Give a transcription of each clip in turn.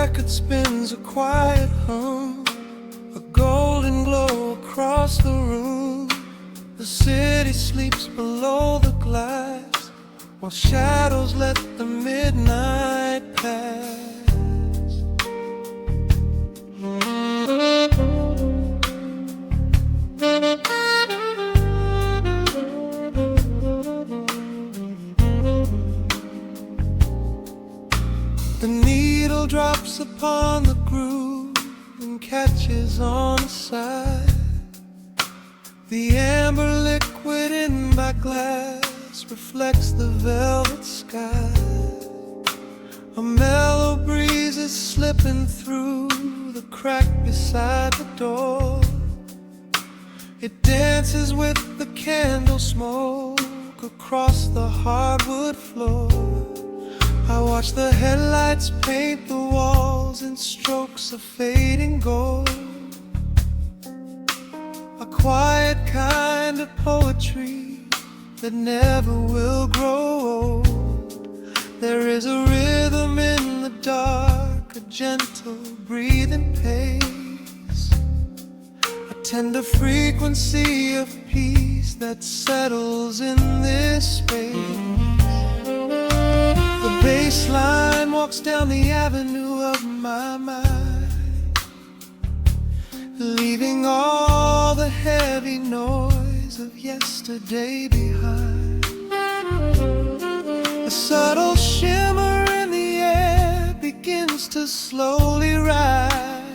record spins a quiet hum, a golden glow across the room. The city sleeps below the glass, while shadows let the midnight pass. The needle drops upon the groove and catches on the side. The amber liquid in my glass reflects the velvet sky. A mellow breeze is slipping through the crack beside the door. It dances with the candle smoke across the hardwood floor. I watch the headlights paint the walls in strokes of fading gold. A quiet kind of poetry that never will grow old. There is a rhythm in the dark, a gentle breathing pace, a tender frequency of peace that settles in this space. The bassline walks down the avenue of my mind, leaving all the heavy noise of yesterday behind. A subtle shimmer in the air begins to slowly rise.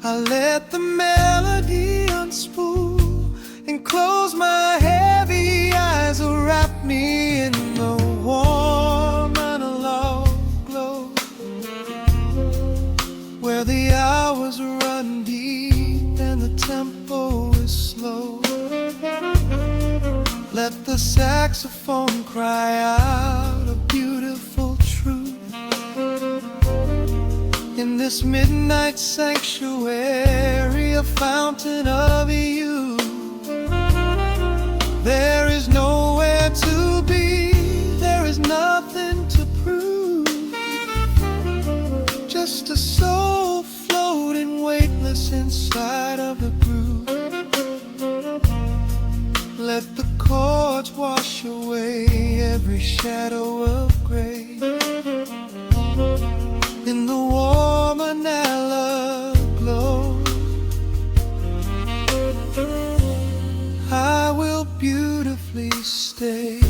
I let the melody unspool and close my heavy eyes, wrap me in the warm analog glow, where the hours run deep and the tempo is slow. Let the saxophone cry out a beautiful truth. In this midnight sanctuary, a fountain of youth. There is nowhere to be, there is nothing to prove. Just a soul floating weightless inside of the groove. Let the chords wash away every shadow of gray. In the warm analog glow, I will beautifully stay.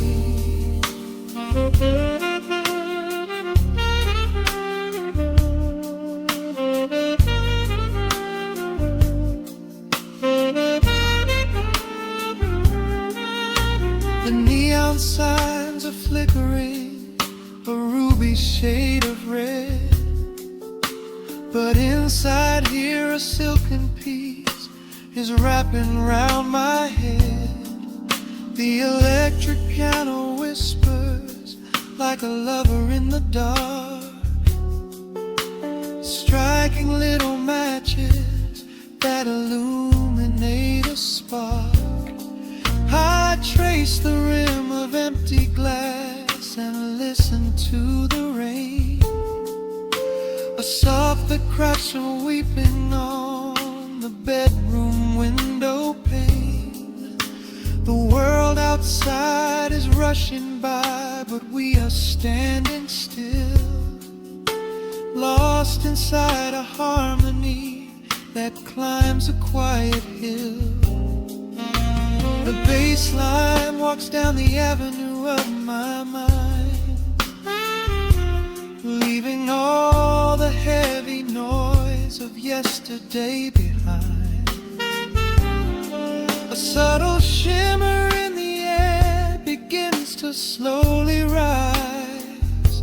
The neon signs are flickering, a ruby shade of red. But inside here a silken peace is wrapping round my head. The electric piano whispers like a lover in the dark, striking little matches that illuminate a spark. I trace the rim of empty glass and listen to the rain, a soft crash weeping on the bedroom window pane. The world outside is rushing by, but we are standing still, lost inside a harmony that climbs a quiet hill. The bassline walks down the avenue of my mind, leaving all the heavy noise of yesterday behind. A subtle shimmer in the air begins to slowly rise.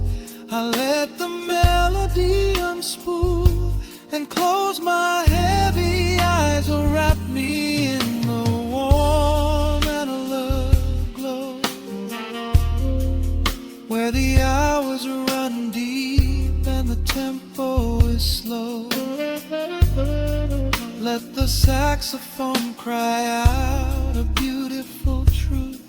I let the melody unspool and close my heavy eyes, or wrap me in the warm analog glow, where the hours run deep and the tempo is slow. Let the saxophone cry out a beautiful truth.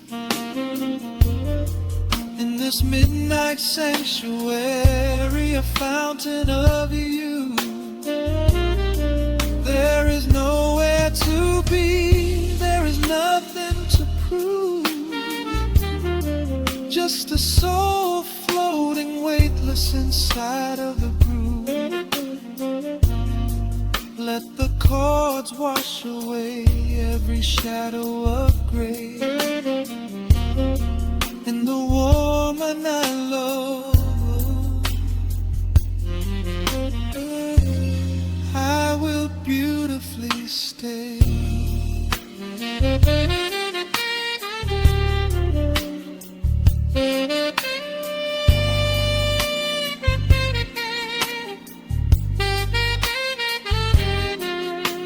In this midnight sanctuary, a fountain of you. There is nowhere to be, there is nothing to prove. Just a soul floating weightless inside of the groove. Let the chords wash away every shadow of gray. And the woman I love, I will beautifully stay.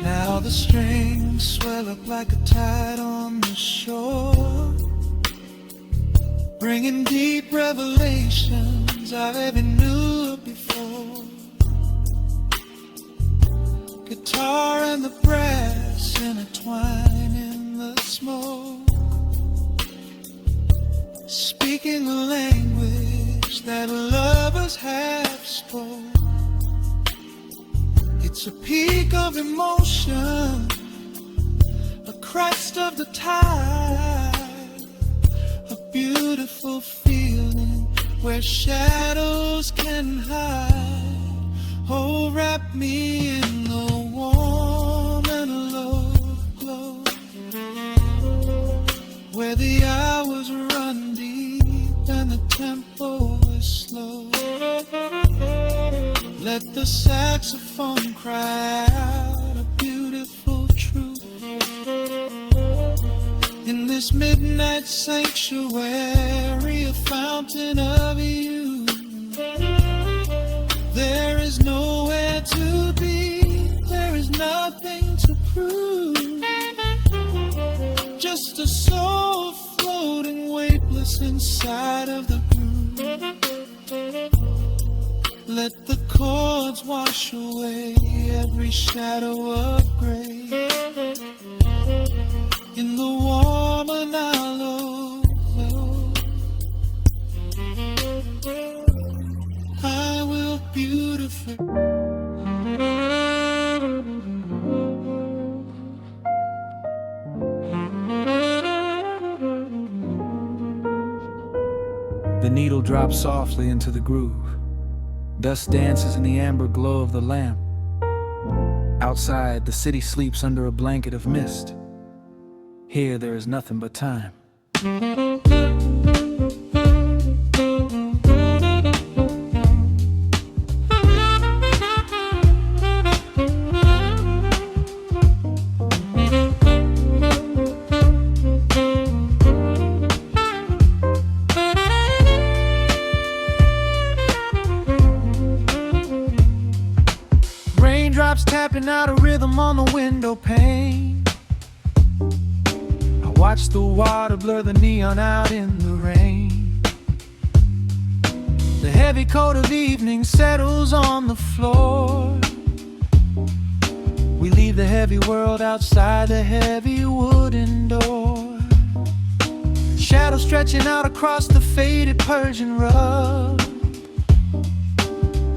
Now the strings swell up like a tide on the shore, bringing deep revelations I've ever knew before. Guitar and the brass intertwine in the smoke, speaking the language that lovers have spoke. It's a peak of emotion, a crest of the tide, a beautiful feeling where shadows can hide. Oh, wrap me in the warm and love glow, where the hours run deep and the tempo is slow. Let the saxophone cry out a beautiful truth. In this midnight sanctuary, a fountain of you. There is nowhere to be, there is nothing to prove. Just a soul floating weightless inside of the groove. Let the chords wash away every shadow of gray. In the warm and hollow, I will beautifully. The needle drops softly into the groove. Dust dances in the amber glow of the lamp. Outside, the city sleeps under a blanket of mist. Here, there is nothing but time. Raindrops tapping out a rhythm on the window pane. I watch the water blur the neon out in the rain. The heavy coat of evening settles on the floor. We leave the heavy world outside the heavy wooden door. Shadows stretching out across the faded Persian rug,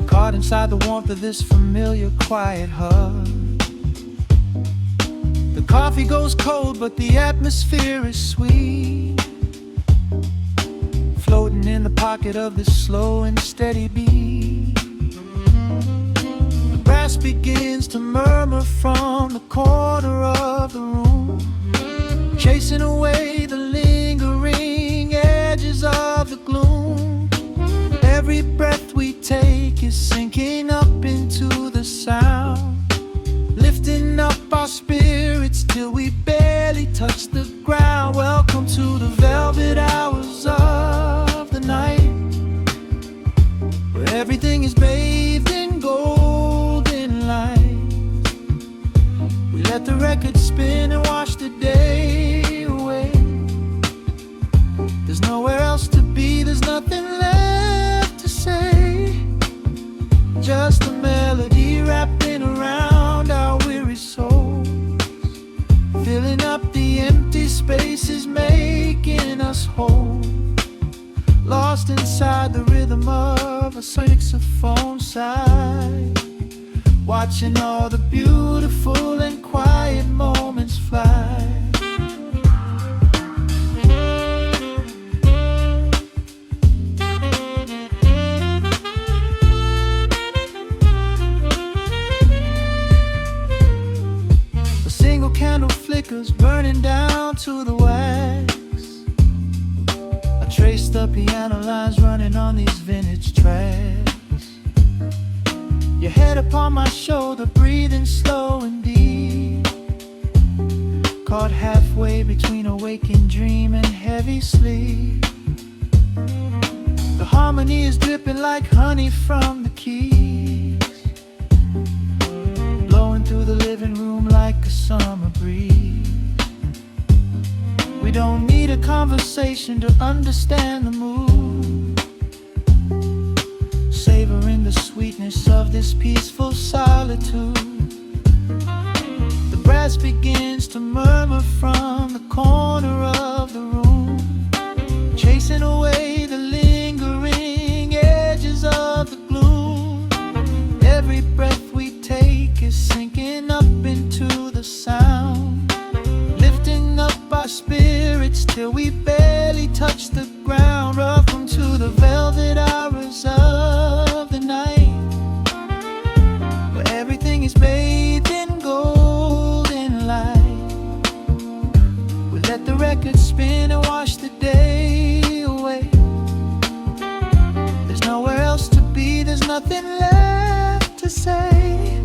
caught inside the warmth of this familiar quiet hug. The coffee goes cold, but the atmosphere is sweet, floating in the pocket of this slow and steady beat. The brass begins to murmur from the corner of the room, chasing away the lingering edges of the gloom. Every breath we take is sinking up into the sound, lifting up our spirits till we barely touch the ground. Welcome to the velvet hours of the night, where everything is bathed in golden light. We let the record spin and wash the day away. There's nowhere else to be, there's nothing left to say. Just a melody wrapping around our weary souls, filling up the empty spaces, making us whole. Lost in inside the rhythm of a saxophone sigh, watching all the beautiful and quiet moments fly. A single candle flickers, burning down to the wax. I trace the piano lines running on these vintage tracks. Your head upon my shoulder, breathing slow and deep, caught halfway between a waking dream and heavy sleep. The harmony is dripping like honey from the keys, blowing through the living room like a summer breeze. We don't need a conversation to understand the mood, savoring the sweetness of this peaceful solitude. The brass begins to murmur from the corner of the room, chasing away the lingering edges of the gloom. Every breath we take is sinking up into the sound, lifting up our spirits till we barely touch the ground. Welcome to the velvet hours of the night, where everything is bathed in golden light. We let the record spin and wash the day away. There's nowhere else to be, there's nothing left to say.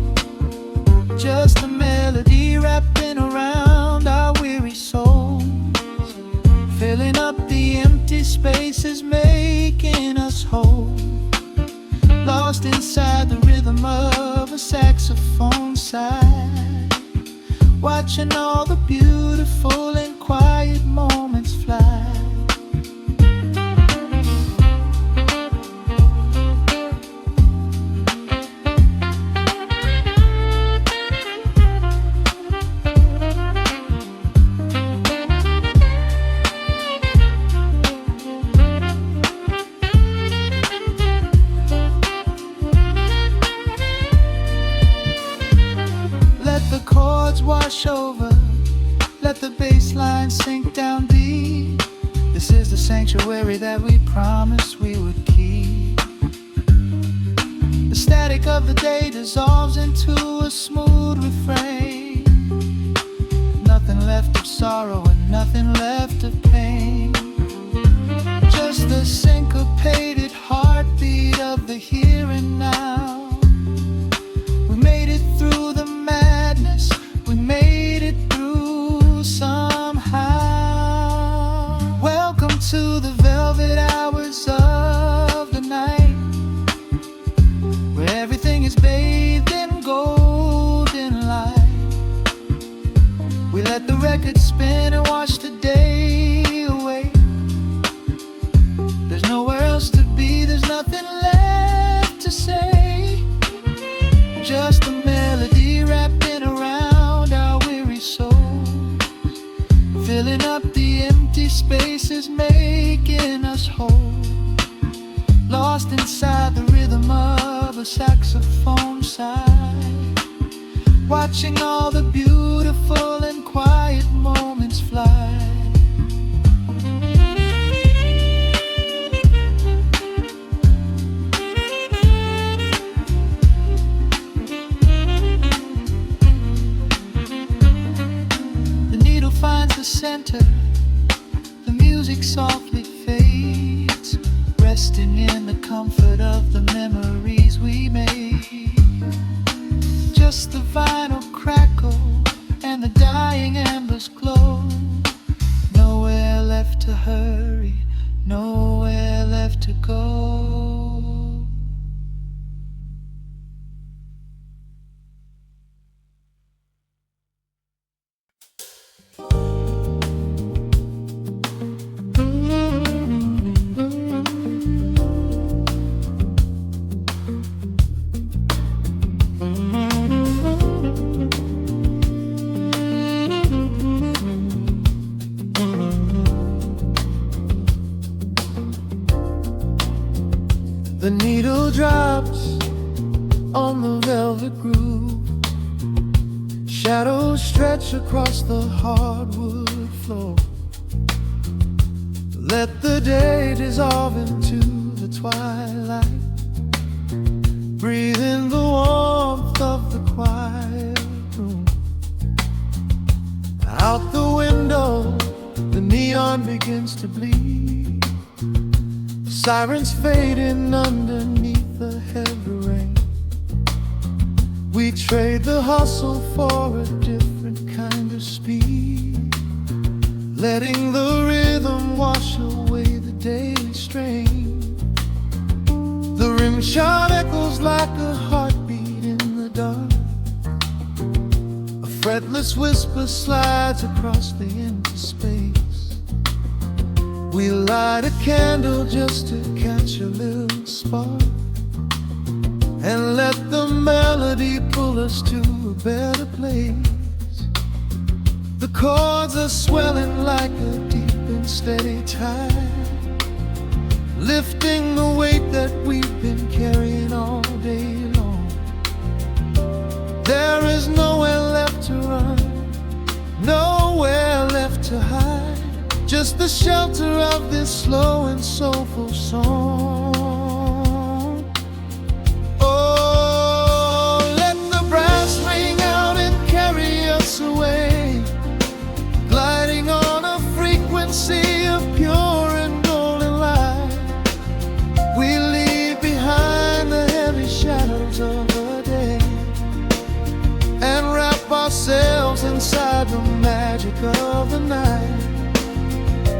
Just a melody wrapping around our weary souls, filling up the empty spaces, making us whole. Lost inside the rhythm of a saxophone sigh, watching all the beautiful and quiet moments fly. Wash over, let the bass line sink down deep. This is the sanctuary that we promised we would keep. The static of the day dissolves into a smooth refrain. Nothing left of sorrow and nothing left of pain, just the syncopated heartbeat of the here and now. We made it through the madness, we made it through somehow. Welcome to the velvet hours of the night, where everything is bathed in golden light. We let the record spin and wash the day away. There's nowhere else to be, there's nothing left to say. Just a melody wrapping around our weary souls, filling up the empty spaces, making us whole. Lost inside the rhythm of a saxophone sigh, watching all the beautiful and quiet moments fly. Finds the center, the music softly fades, resting in the comfort of the memories we made. Just the vinyl crackle and the dying embers glow. Nowhere left to hurry, nowhere left to go. on the velvet groove. Shadows stretch across the hardwood floor. Let the day dissolve into the twilight. Breathe in the warmth of the quiet room. Out the window, the neon begins to bleed. Sirens fading underneath the heavy rain. We trade the hustle for a different kind of speed, letting the rhythm wash away the daily strain. The rim shot echoes like a heartbeat in the dark. A fretless whisper slides across the empty space. We light a candle just to catch a little spark, and let the melody pull us to a better place. The chords are swelling like a deep and steady tide, lifting the weight that we've been carrying all day long. There is nowhere left to run, nowhere left to hide, just the shelter of this slow and soulful song. Oh, let the brass ring out and carry us away, gliding on a frequency of pure and golden light. We leave behind the heavy shadows of the day and wrap ourselves inside the magic of the night.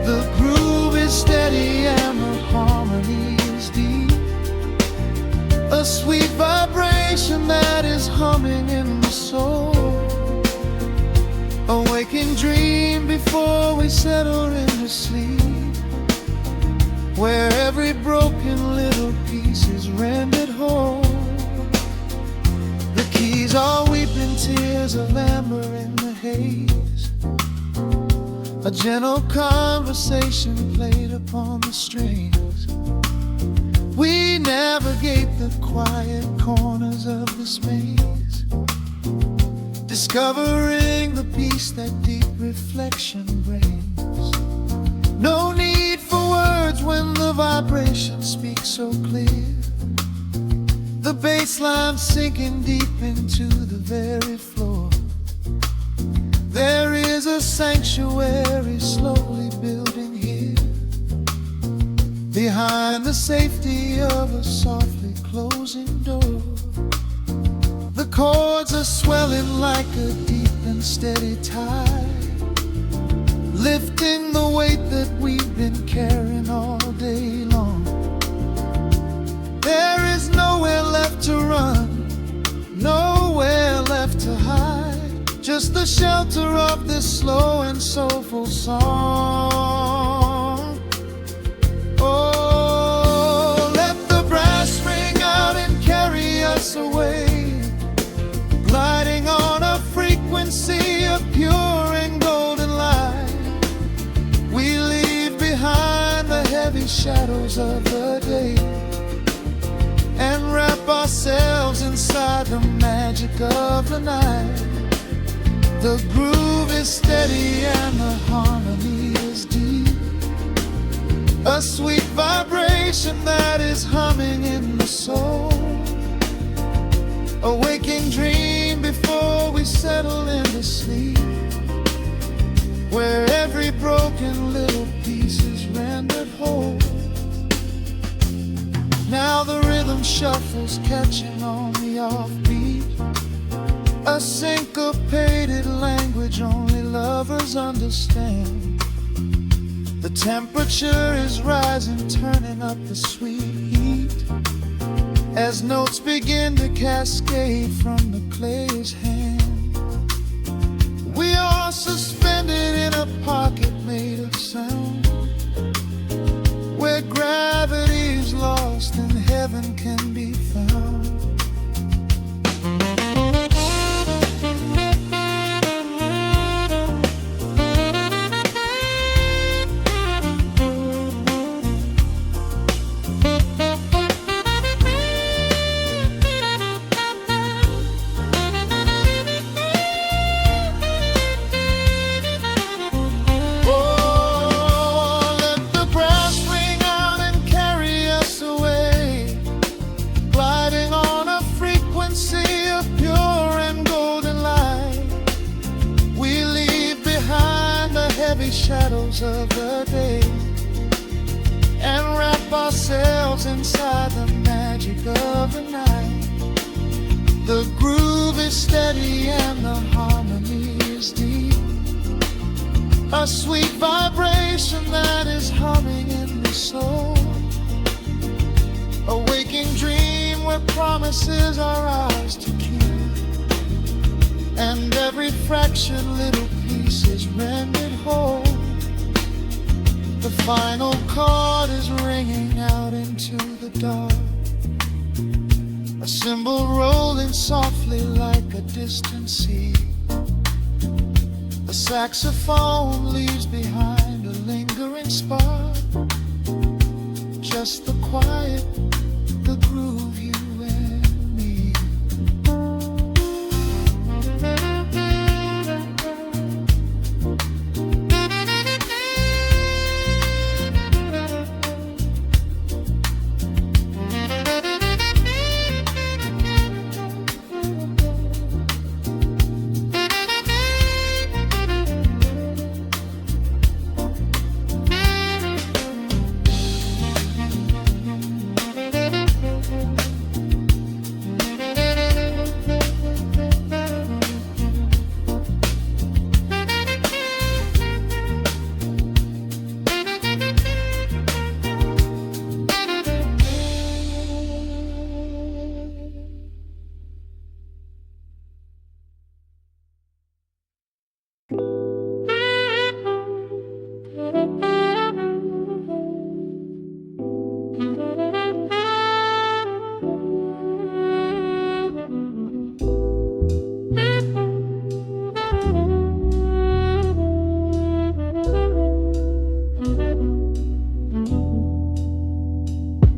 The groove is steady and the harmony is deep, a sweet vibration that is humming in the soul. A waking dream before we settle into sleep, where every broken little piece is rendered whole. The keys are weeping tears of amber in the haze, a gentle conversation played upon the strings. We navigate the quiet corners of this maze, discovering the peace that deep reflection brings. No need for words when the vibration speaks so clear. The bass line sinking deep into the very floor. There is a sanctuary slowly building here, behind the safety of a softly closing door. The chords are swelling like a deep and steady tide, lifting the weight that we've been carrying all day long. There is nowhere left to run, nowhere left to hide, just the shelter of this slow and soulful song. Oh, let the brass ring out and carry us away, gliding on a frequency of pure and golden light. We leave behind the heavy shadows of the day and wrap ourselves inside the magic of the night. The groove is steady and the harmony is deep, a sweet vibration that is humming in the soul. A waking dream before we settle into sleep, where every broken little piece is rendered whole. Now the rhythm shuffles, catching on the offbeat, a syncopated language only lovers understand. The temperature is rising, turning up the sweet heat, as notes begin to cascade from the player's hand. We are suspended in a pocket made of sound, where gravity is lost and heaven can be found. gray shadows of the day and wrap ourselves inside the magic of the night. The groove is steady and the harmony is deep, a sweet vibration that is humming in the soul, a waking dream where promises are ours to keep, and every fractured little piece is rendered whole. The final chord is ringing out into the dark, a cymbal rolling softly like a distant sea. The saxophone leaves behind a lingering spark, just the quiet, the groove, you and me.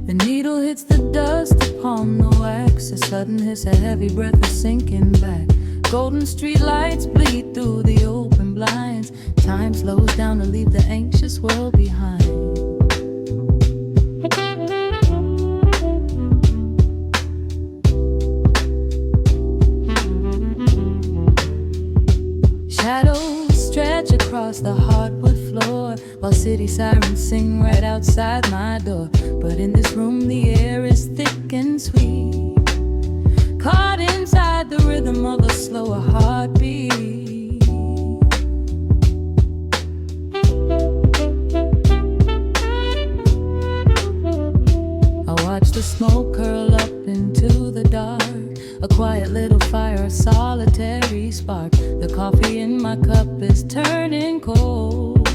The needle hits the dust upon the wax. A sudden hiss, a heavy breath is sinking back. Golden street lights bleed through the open blinds. Time slows down to leave the anxious world behind. Shadows stretch across the hardwood floor, while city sirens sing right outside my door. But in this room the air is thick and sweet, caught inside the rhythm of a slower heartbeat. I watch the smoke curl up into the dark, a quiet little fire, a solitary spark. The coffee in my cup is turning cold,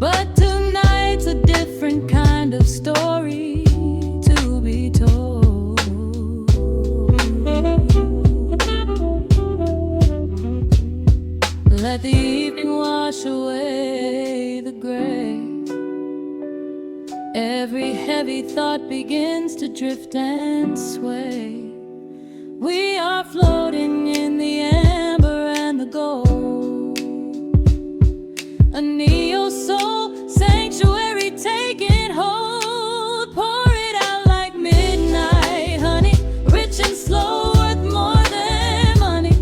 but tonight's a different kind of story to be told. Let the evening wash away the gray. Every heavy thought begins to drift and sway. We are floating in the amber and the gold, a neo-soul sanctuary taking hold. Pour it out like midnight honey, rich and slow, worth more than money.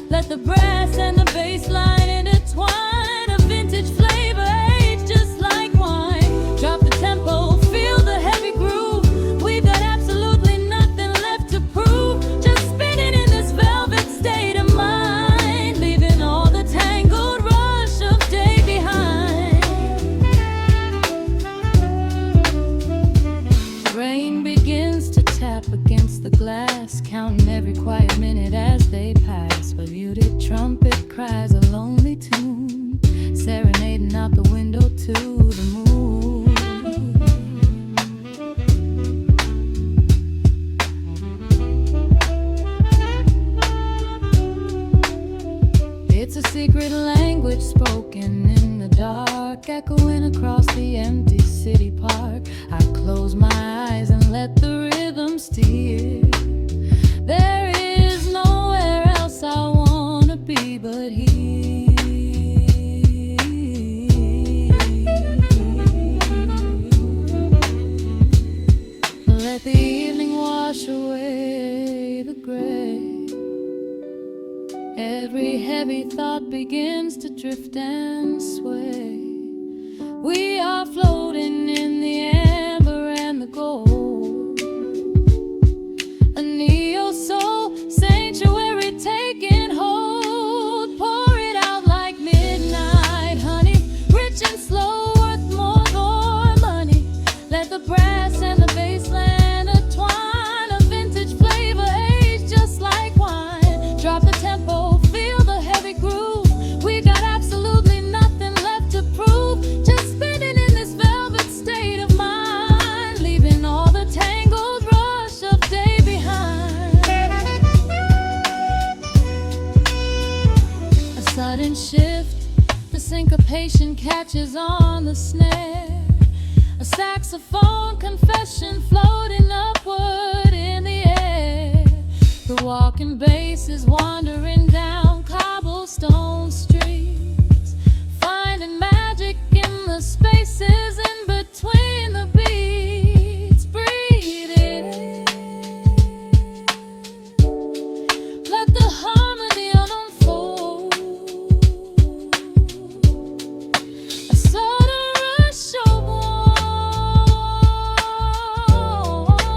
Let the brass and the bass line intertwine, a vintage flavor aged just like wine. Drop the tempo, feel the heavy groove. We've got absolutely nothing left to prove, just spinning in this velvet state of mind, leaving all the tangled rush of day behind. Rain begins to tap against the glass, counting every quiet minute as they pass. A muted trumpet cries a lonely tune, serenading out the window to the moon. It's a secret language spoken in the dark, echoing across the empty city park. I close my eyes and let the rhythm steer. There is nowhere else I wanna be but here. Let the evening wash away the gray. Every heavy thought begins to drift and sway. We are floating in the amber and the gold. A neo-soul sanctuary taking hold. Pour it out like midnight honey, rich and slow, worth more than money. Let the brass and the bassline entwine, a vintage flavor aged just like wine. Drop the tempo, feel the heavy groove. We got absolutely nothing left to prove. Just spinning in this velvet state of mind, leaving all the tangled rush of day behind. A sudden shift, the syncopation catches on the snare. A saxophone confession floating upward in the air. The walking bass is wandering down cobblestone streets, finding magic in the spaces in between the beats. Breathe it in, let the harmony unfold. A sudden rush of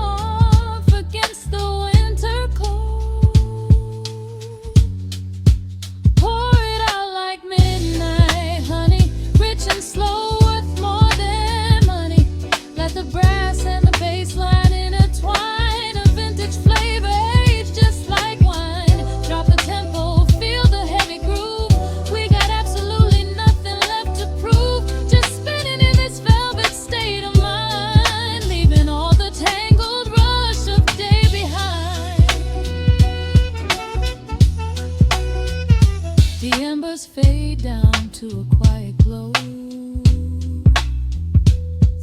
warmth against the winter cold. Pour it out like midnight honey, rich and slow, worth more than money. Let the brass and the bass line intertwine, a vintage flavor aged just like wine. Drop the tempo, feel the heavy groove. We got absolutely nothing left to prove. Just spinning in this velvet state of mind, leaving all the tangled rush of day behind. The embers fade down to a quiet glow.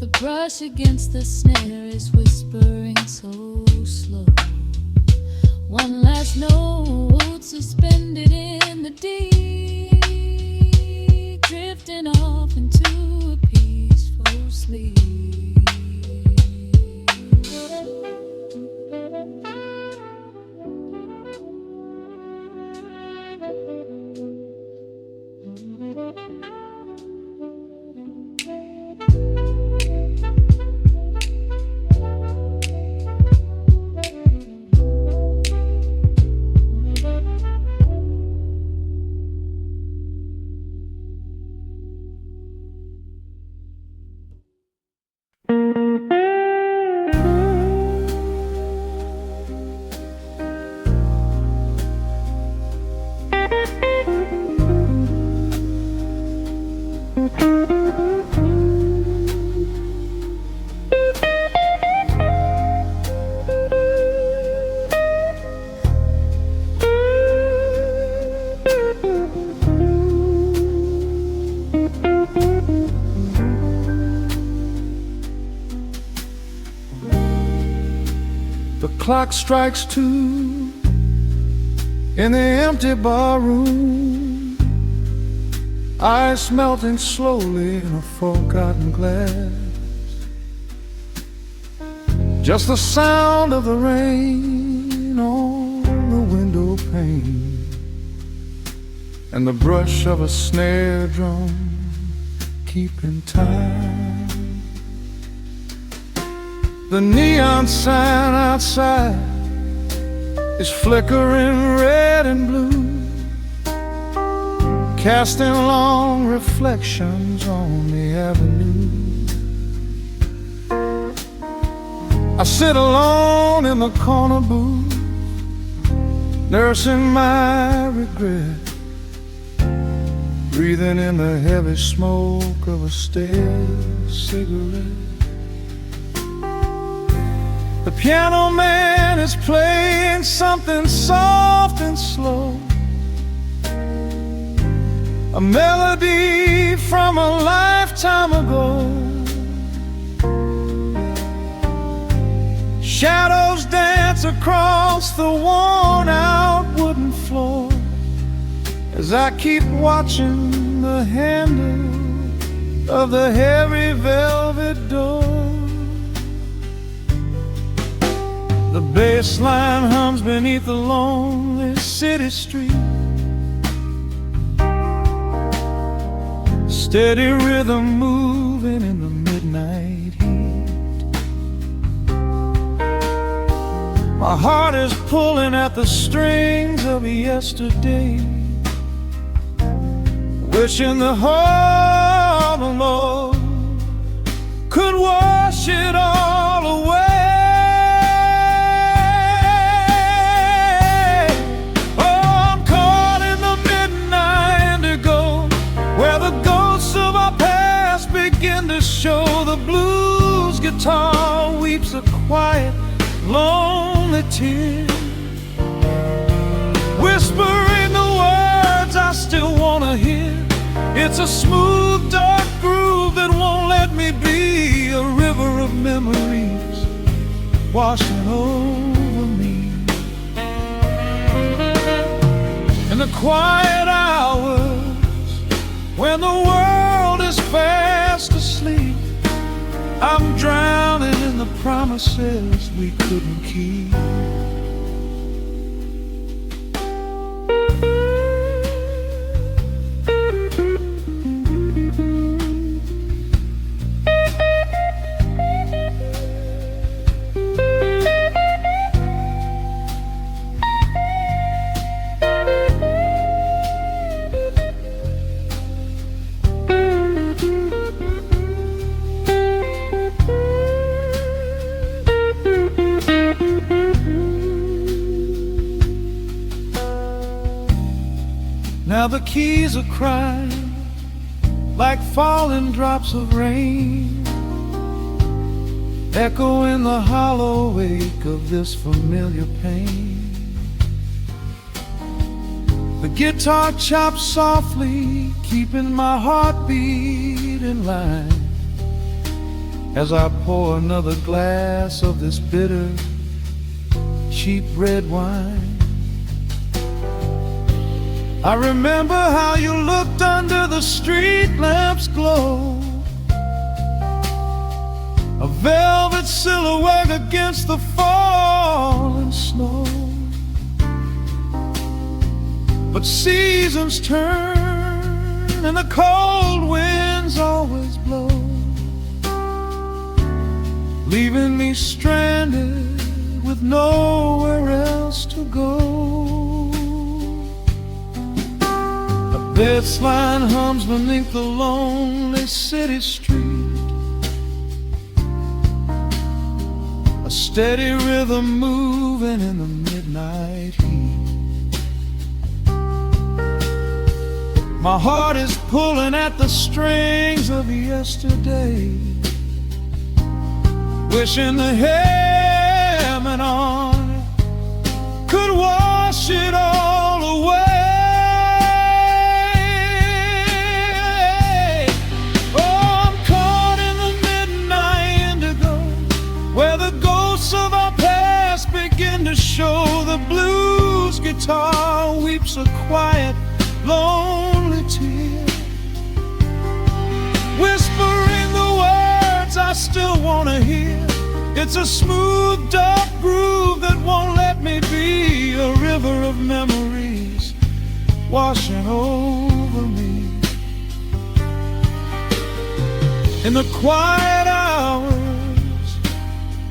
The brush against the snare is whispering so slow. One last note suspended in the deep, drifting off into a peaceful sleep. The clock strikes 2 in the empty bar room, ice melting slowly in a forgotten glass. Just the sound of the rain on the window pane, and the brush of a snare drum keeping time. The neon sign outside is flickering red and blue, casting long reflections on the avenue. I sit alone in the corner booth, nursing my regret, breathing in the heavy smoke of a stale cigarette. The piano man is playing something soft and slow, a melody from a lifetime ago. Shadows dance across the worn-out wooden floor as I keep watching the handle of the heavy velvet door. The bass line hums beneath the lonely city street, steady rhythm moving in the midnight heat. My heart is pulling at the strings of yesterday, wishing the heart alone could wash it all away. Show the blues guitar weeps a quiet, lonely tear, whispering the words I still wanna hear. It's a smooth, dark groove that won't let me be, a river of memories washing over me. In the quiet hours when the world is fast asleep, I'm drowning in the promises we couldn't keep. Now the keys are crying like falling drops of rain, echo in the hollow wake of this familiar pain. The guitar chops softly, keeping my heartbeat in line, as I pour another glass of this bitter, cheap red wine. I remember how you looked under the street lamp's glow, a velvet silhouette against the falling snow. But seasons turn and the cold winds always blow, leaving me stranded with nowhere else to go. Bassline hums beneath the lonely city street, a steady rhythm moving in the midnight heat. My heart is pulling at the strings of yesterday, wishing the hammer on it could wash it all away. To show the blues guitar weeps a quiet, lonely tear, whispering the words I still wanna hear. It's a smooth, dark groove that won't let me be, a river of memories washing over me. In the quiet hours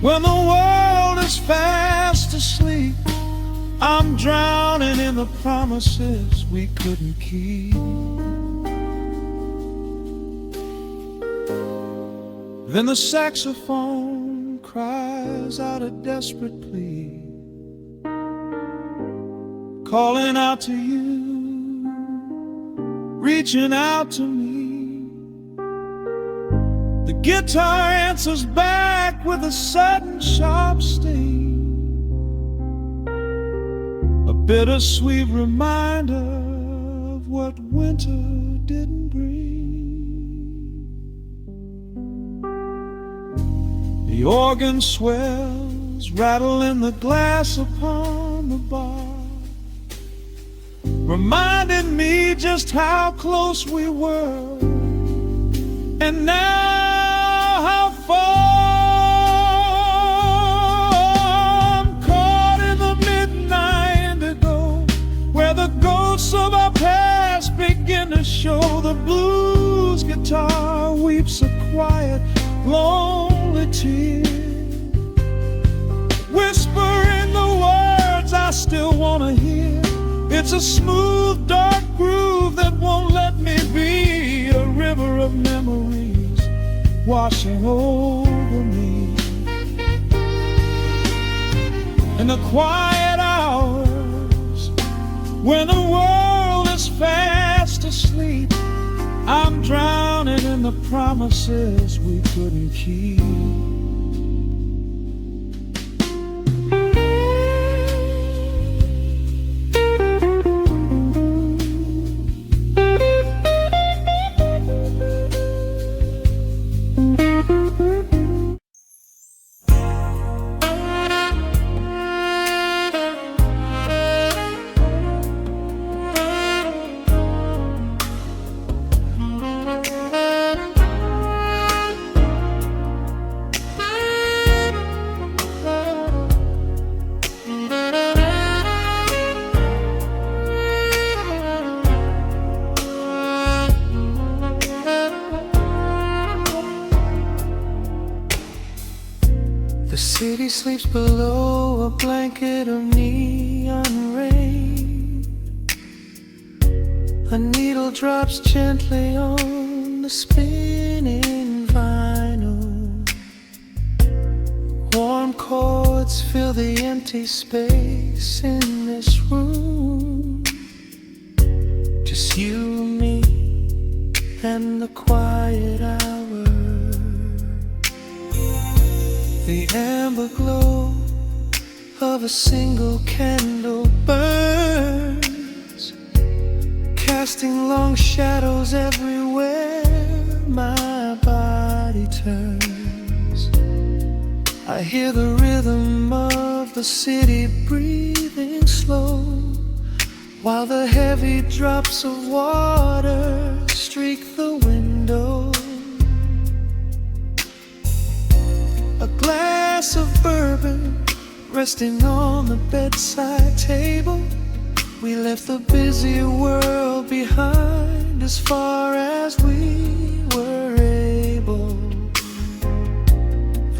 when the world is fast asleep, I'm drowning in the promises we couldn't keep. Then the saxophone cries out a desperate plea, calling out to you, reaching out to me. The guitar answers back with a sudden sharp sting, a bittersweet reminder of what winter didn't bring. The organ swells, rattling the glass upon the bar, reminding me just how close we were, and now how far. I'm caught in the midnight indigo, where the ghosts of our past begin in the show. The blues guitar weeps a quiet, lonely tear, whispering the words I still wanna hear. It's a smooth, dark groove that won't let me be. A river of memories washing over me. In the quiet hours, when the world is fast asleep, I'm drowning in the promises we couldn't keep. The city sleeps below a blanket of neon rain. A needle drops gently on the spinning vinyl. Warm chords fill the empty space in this room. Just you, me, and the quiet hour. The amber glow of a single candle burns, casting long shadows everywhere my body turns. I hear the rhythm of the city breathing slow, while the heavy drops of water streak the window. A glass of bourbon resting on the bedside table. We left the busy world behind as far as we were able.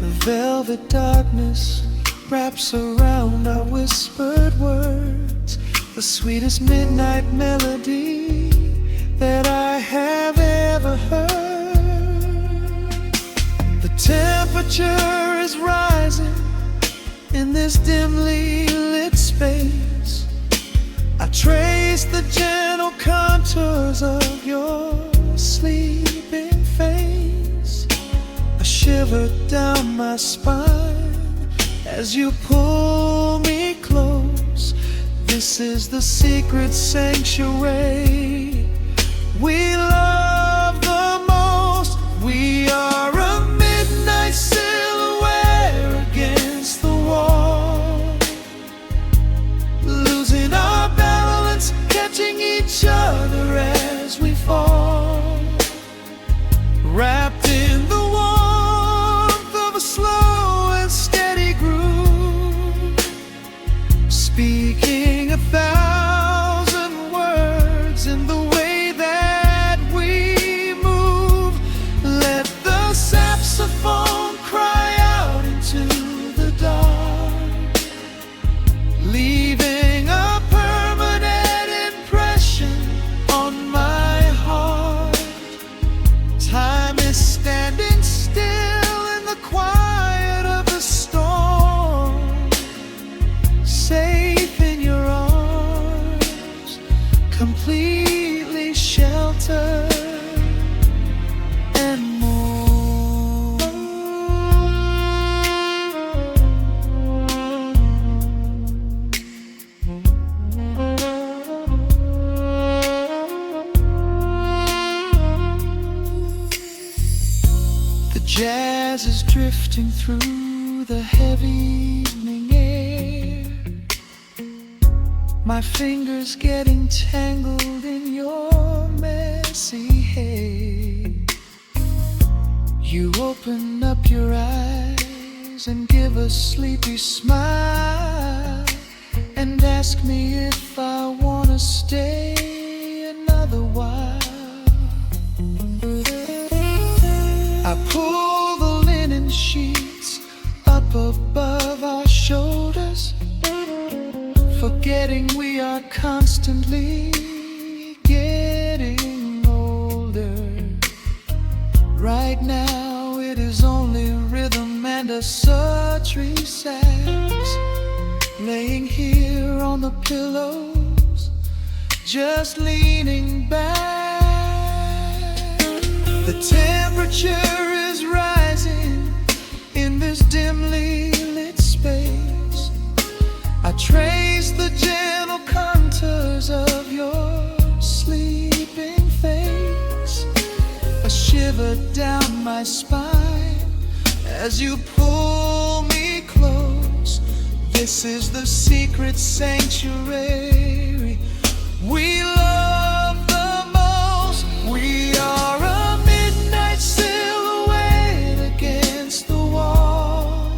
The velvet darkness wraps around our whispered words, the sweetest midnight melody that I have ever heard. The temperature is rising in this dimly lit space. I trace the gentle contours of your sleeping face. A shiver down my spine as you pull me close. This is the secret sanctuary we love the most. We are a midnight silhouette against the wall, losing our balance, catching each other as we fall, wrapped in the warmth of a slow and steady groove, speaking 1,000 words in the way that we move. Let the saxophone cry out into the dark, leaving a permanent impression on my heart. Time is standing still in the quiet of the storm, safe in your arms, completely sheltered and more. The jazz is drifting through the heavy evening air, my fingers getting tangled in your messy hair. You open up your eyes and give a sleepy smile, and ask me if I wanna stay another while. I pull the linen sheets up above our shoulders, forgetting we are constantly getting older. Right now it is only rhythm and a sultry sax, laying here on the pillows, just leaning back. The temperature is rising in this dimly lit space. I trace the gentle contours of your sleeping face, a shiver down my spine as you pull me close. This is the secret sanctuary we love the most. We are a midnight silhouette against the wall,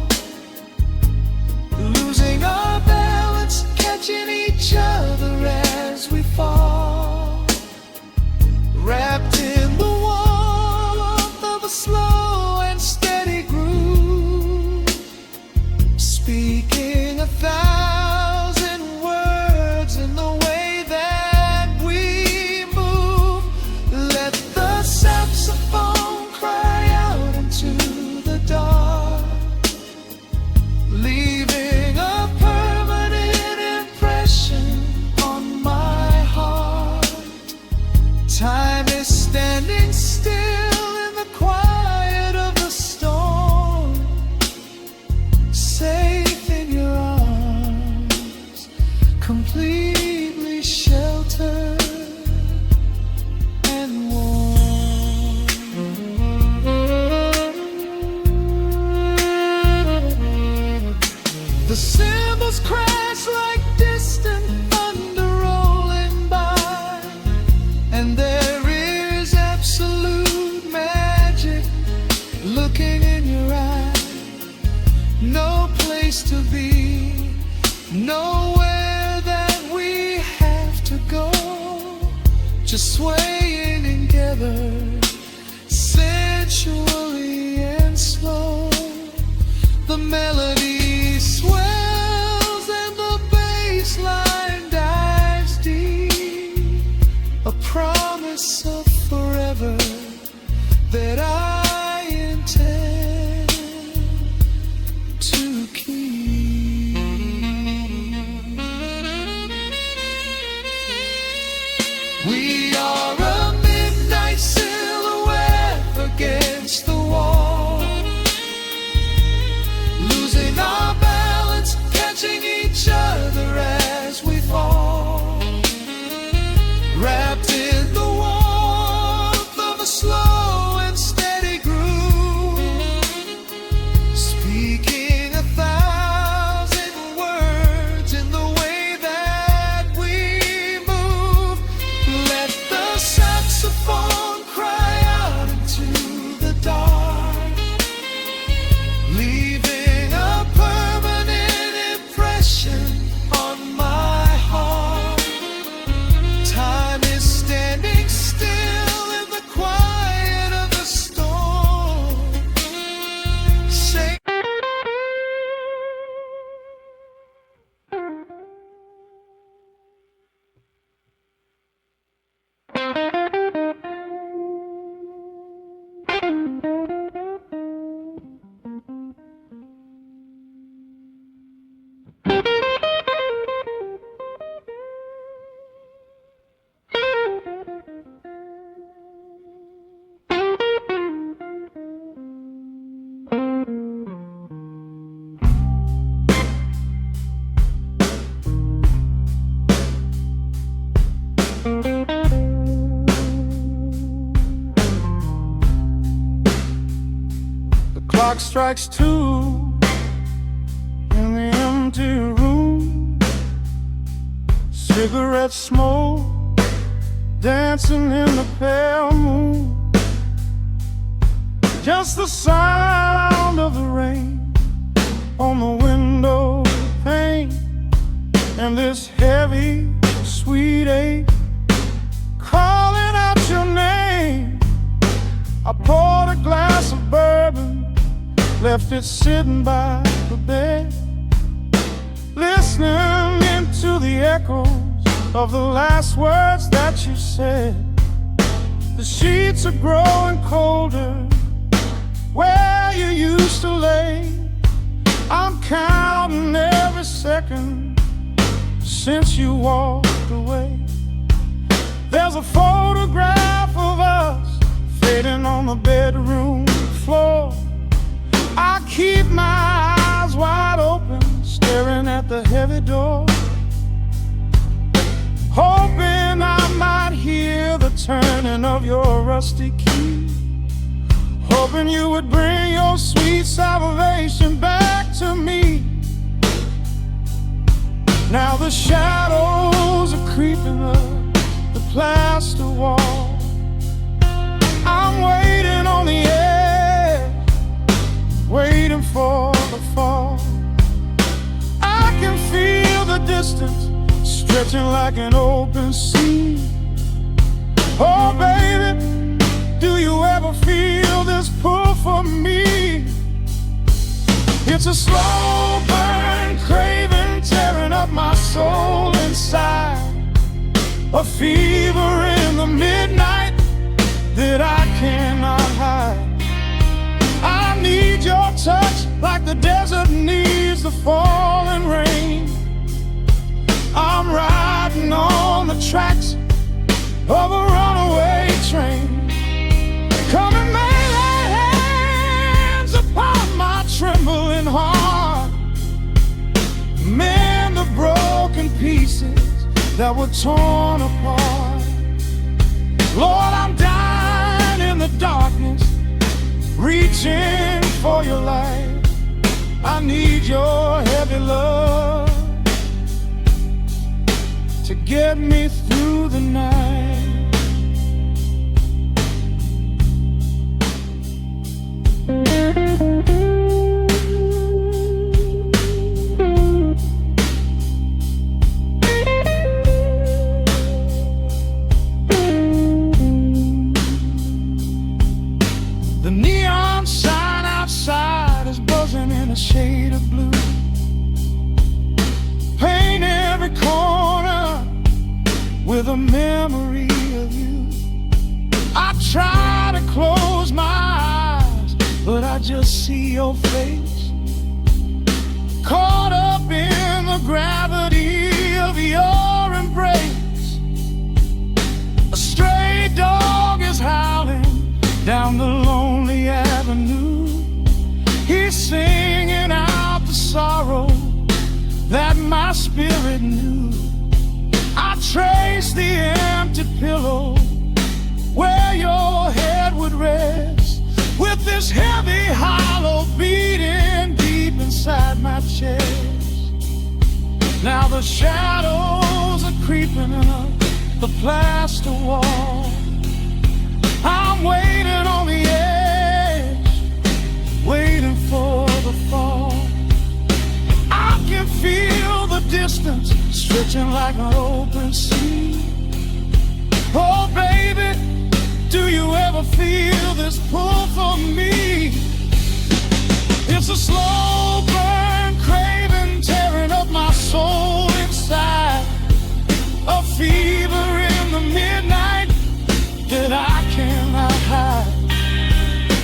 losing our balance, catching each other as we fall, wrapped in the warmth of a slow and steady groove, speaking 1,000 words in the way that we move. Let the saxophone cry out into the dark, leaving a permanent impression on my heart. Time is standing still in the quiet of the storm, safe in your arms, completely sheltered and warm. The cymbals crash like distant thunder rolling by, and there is absolute magic looking in your eyes. No place to be, nowhere that we have to go, just swaying together, sensually and slow. The melody swells and the bass line dives deep, a promise of forever that I intend to keep. We are a midnight silhouette against the wall, losing our balance, catching each other as we fall, wrapped in the warmth of a slow and steady groove, speaking 1,000 words in the way that we move. Let the saxophone cry out into the dark, leaving a permanent impression on my heart. Time is standing still in the quiet of the storm, say the clock strikes 2 in the empty room, cigarette smoke dancing in the pale moon, just the sound of the rain on the window pane, and this heavy sweet ache calling out your name. I poured a glass of left it sitting by the bed, listening into the echoes of the last words that you said. The sheets are growing colder where you used to lay. I'm counting every second since you walked away. There's a photograph of us fading on the bedroom floor. I keep my eyes wide open, staring at the heavy door, hoping I might hear the turning of your rusty key, hoping you would bring your sweet salvation back to me. Now the shadows are creeping up the plaster wall. I'm waiting on the edge, waiting for the fall. I can feel the distance stretching like an open sea. Oh baby, do you ever feel this pull for me? It's a slow burn craving tearing up my soul inside, a fever in the midnight that I cannot hide. I need your touch like the desert needs the falling rain. I'm riding on the tracks of a runaway train. Come and lay hands upon my trembling heart, mend the broken pieces that were torn apart. Lord, I'm dying in the darkness, reaching for your light. I need your heavy love to get me through the night. The neon sign outside is buzzing in a shade of blue. Paint every corner with a memory of you. I try to close my eyes, but I just see your face, caught up in the gravity of your embrace. A stray dog is howling down the lonely avenue. He's singing out the sorrow that my spirit knew. I trace the empty pillow where your head would rest, with this heavy hollow beating deep inside my chest. Now the shadows are creeping up the plaster wall. I'm waiting on the edge, waiting for the fall. I can feel the distance stretching like an open sea. Oh baby, do you ever feel this pull for me? It's a slow burn craving tearing up my soul inside, a fever in the midnight that I cannot hide.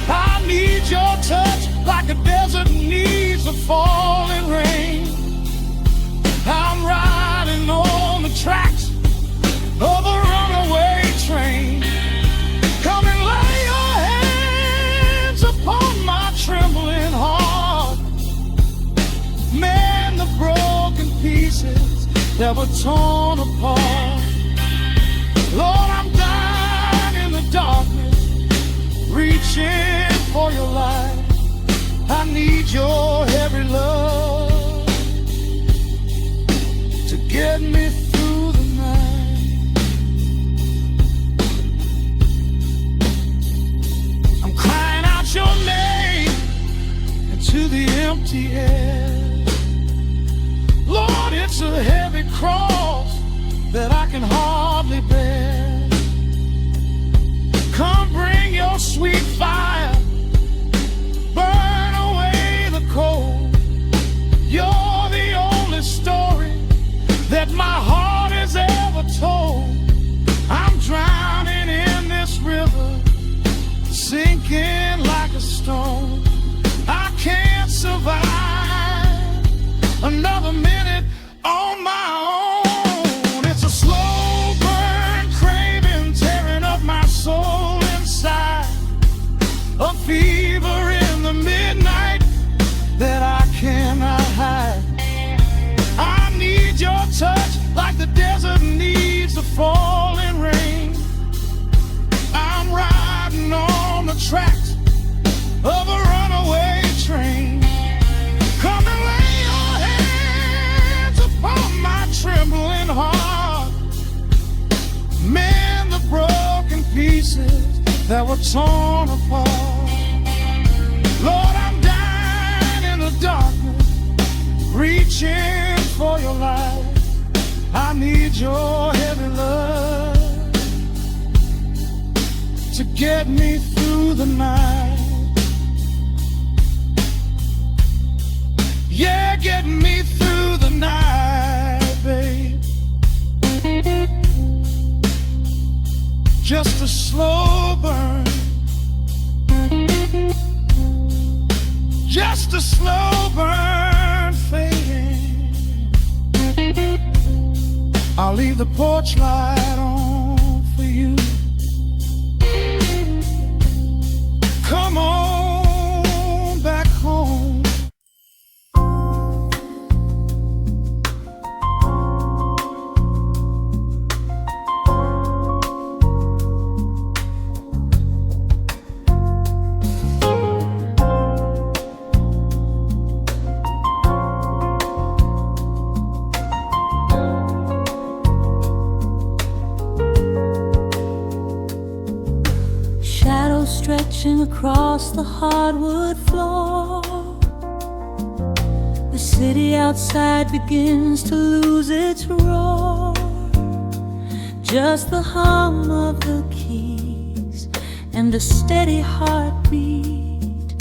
I need your touch like a desert needs a falling rain. I'm riding on the tracks of a runaway train. Come and lay your hands upon my trembling heart, mend the broken pieces that were torn apart. Lord, I'm dying in the darkness, reaching for your light. I need your heavy love to get me through the night. I'm crying out your name into the empty air. Lord, it's a heavy cross that I can hardly bear. Come bring your sweet fire, burn away falling rain. I'm riding on the tracks of a runaway train. Come and lay your hands upon my trembling heart. Mend the broken pieces that were torn apart. Lord, I'm dying in the darkness, reaching for your light. I need your heavy love to get me through the night. Yeah, get me through the night, babe. Just a slow burn, just a slow burn fading. I'll leave the porch light on for you. Come on back home. Stretching across the hardwood floor, the city outside begins to lose its roar. Just the hum of the keys and a steady heartbeat.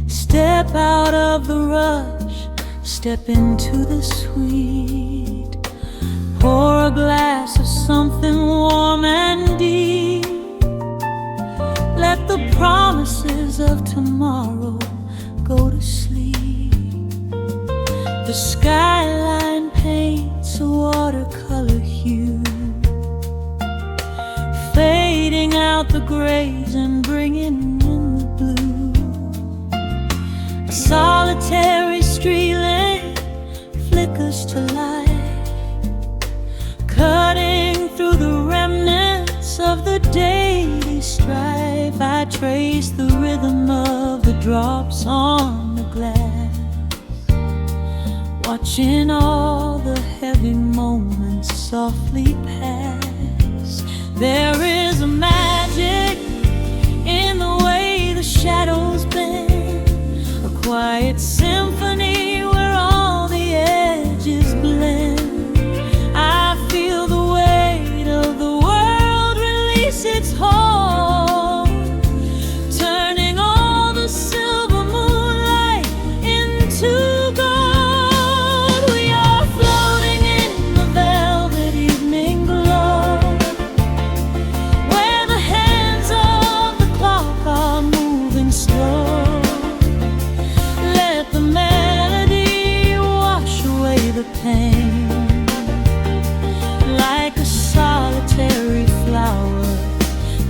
Step out of the rush, step into the sweet. Pour a glass of something warm and deep. Let the promises of tomorrow go to sleep. The skyline paints a watercolor hue, fading out the grays and bringing in the blue. A solitary street lamp flickers to light, cutting through the remnants of the daily strife. I trace the rhythm of the drops on the glass, watching all the heavy moments softly pass. There is a magic in the way the shadows bend, a quiet symphony where all the edges blend. I feel the weight of the world release its hold, turning all the silver moonlight into gold. We are floating in the velvet evening glow, where the hands of the clock are moving slow. Let the melody wash away the pain, like a solitary flower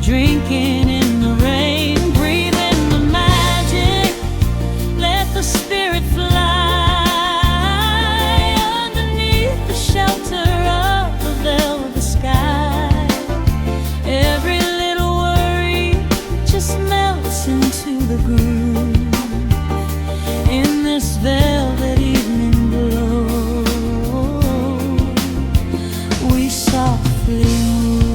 drinking in the rain. Breathe in the magic, let the spirit fly underneath the shelter of the velvet sky. Every little worry just melts into the groove in this velvet evening glow. We softly move.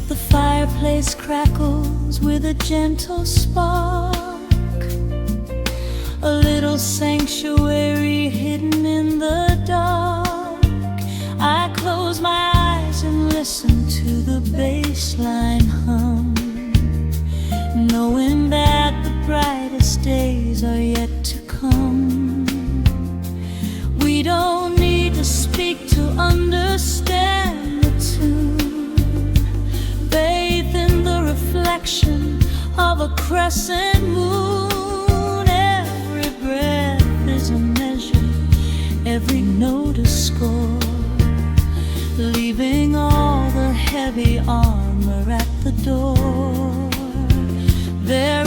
The fireplace crackles with a gentle spark, a little sanctuary hidden in the dark. I close my eyes and listen to the bassline hum, knowing that the brightest days are yet to come. We don't need to speak to understand the tune, bathed in the reflection of a crescent moon. Every breath is a measure, every note a score, leaving all the heavy armor at the door. There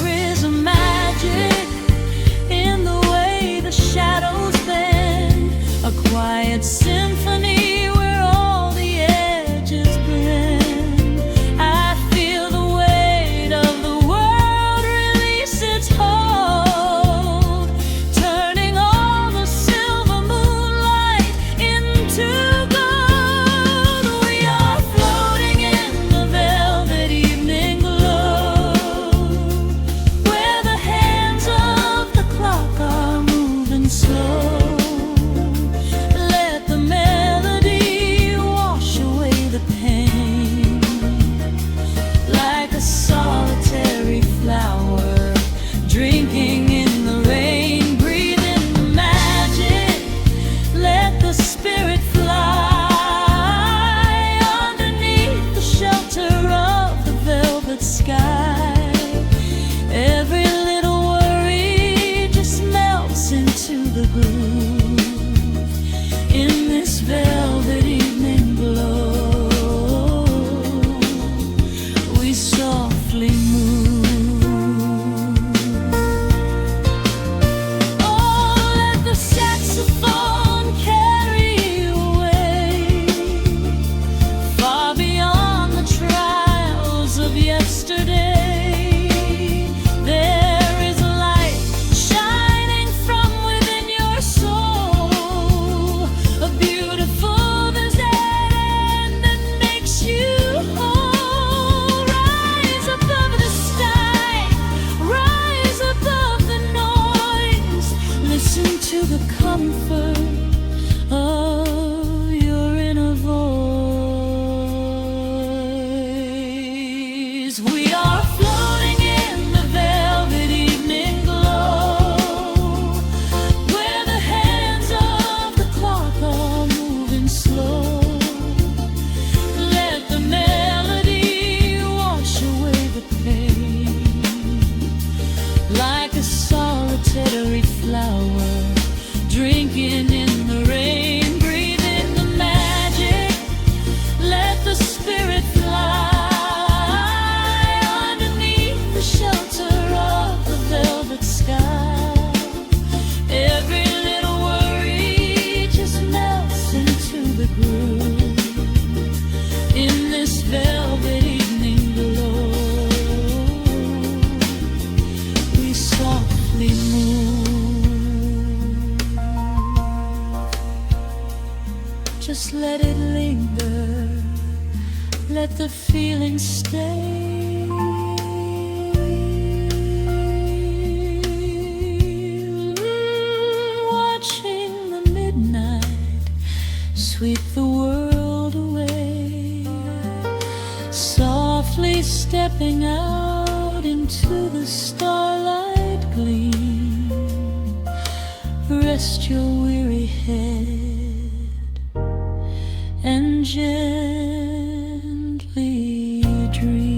the feeling stay. Watching the midnight sweep the world away, softly stepping out into the starlight gleam. Rest your weary head and gently dream.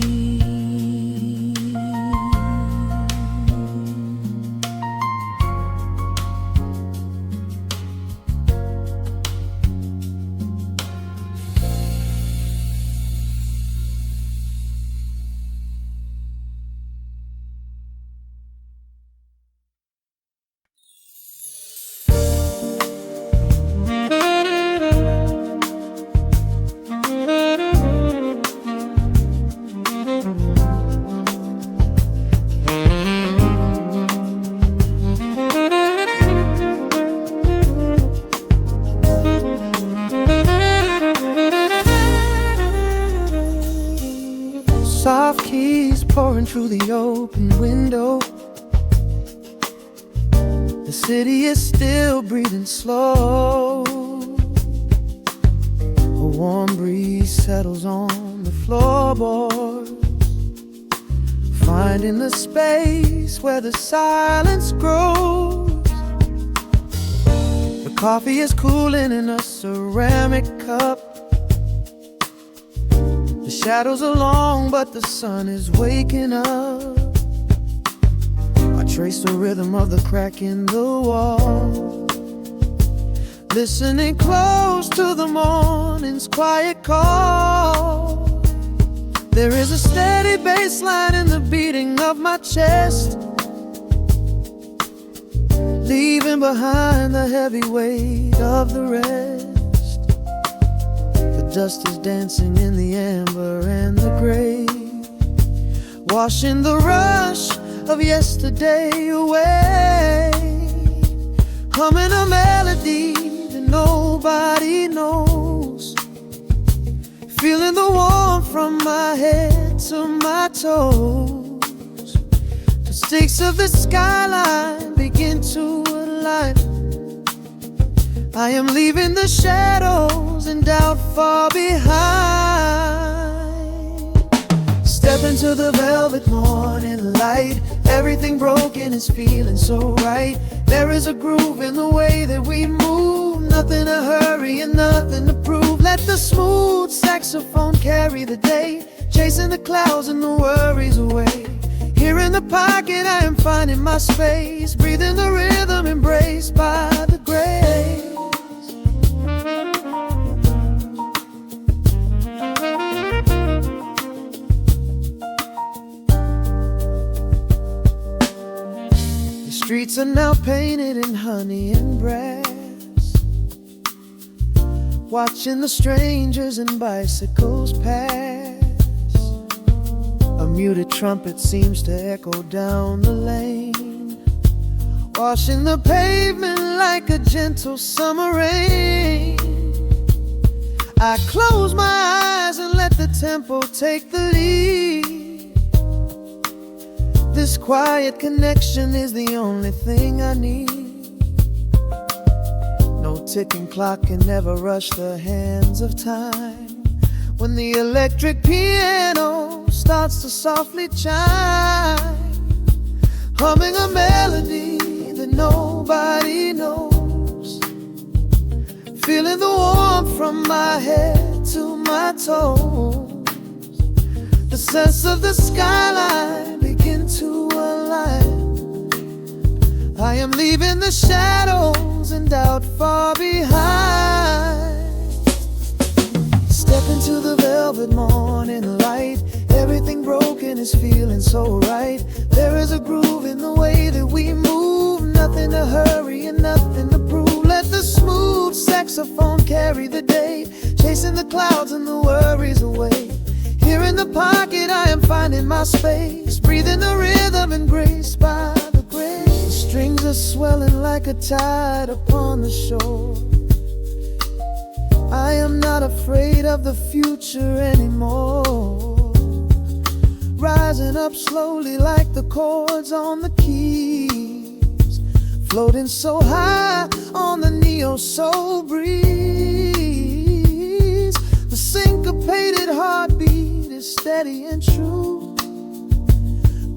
Soft keys pouring through the open window. The city is still breathing slow. A warm breeze settles on the floorboards, finding the space where the silence grows. The coffee is cooling in a ceramic cup. The shadows are long, but the sun is waking up. I trace the rhythm of the crack in the wall, listening close to the morning's quiet call. There is a steady bassline in the beating of my chest, leaving behind the heavy weight of the rest. The dust is dancing in the amber and the gray, washing the rush of yesterday away. Humming a melody that nobody knows, feeling the warmth from my head to my toes. The stakes of the skyline begin to align. I am leaving the shadows and doubt far behind. Step into the velvet morning light. Everything broken is feeling so right. There is a groove in the way that we move. Nothing to hurry and nothing to prove. Let the smooth saxophone carry the day, chasing the clouds and the worries away. Here in the pocket I am finding my space, breathing the rhythm embraced by the grace. The streets are now painted in honey and brass, watching the strangers and bicycles pass. A muted trumpet seems to echo down the lane, washing the pavement like a gentle summer rain. I close my eyes and let the tempo take the lead. This quiet connection is the only thing I need. No ticking clock can ever rush the hands of time. When the electric piano starts to softly chime, humming a melody that nobody knows, feeling the warmth from my head to my toes. The sense of the skyline begin to align. I am leaving the shadows and doubt far behind. Step into the velvet morning light. Everything broken is feeling so right. There is a groove in the way that we move. Nothing to hurry and nothing to prove. Let the smooth saxophone carry the day, chasing the clouds and the worries away. Here in the pocket I am finding my space, breathing the rhythm embraced by the grace. The strings are swelling like a tide upon the shore. I am not afraid of the future anymore. Rising up slowly like the chords on the keys, floating so high on the neo-soul breeze. The syncopated heartbeat is steady and true,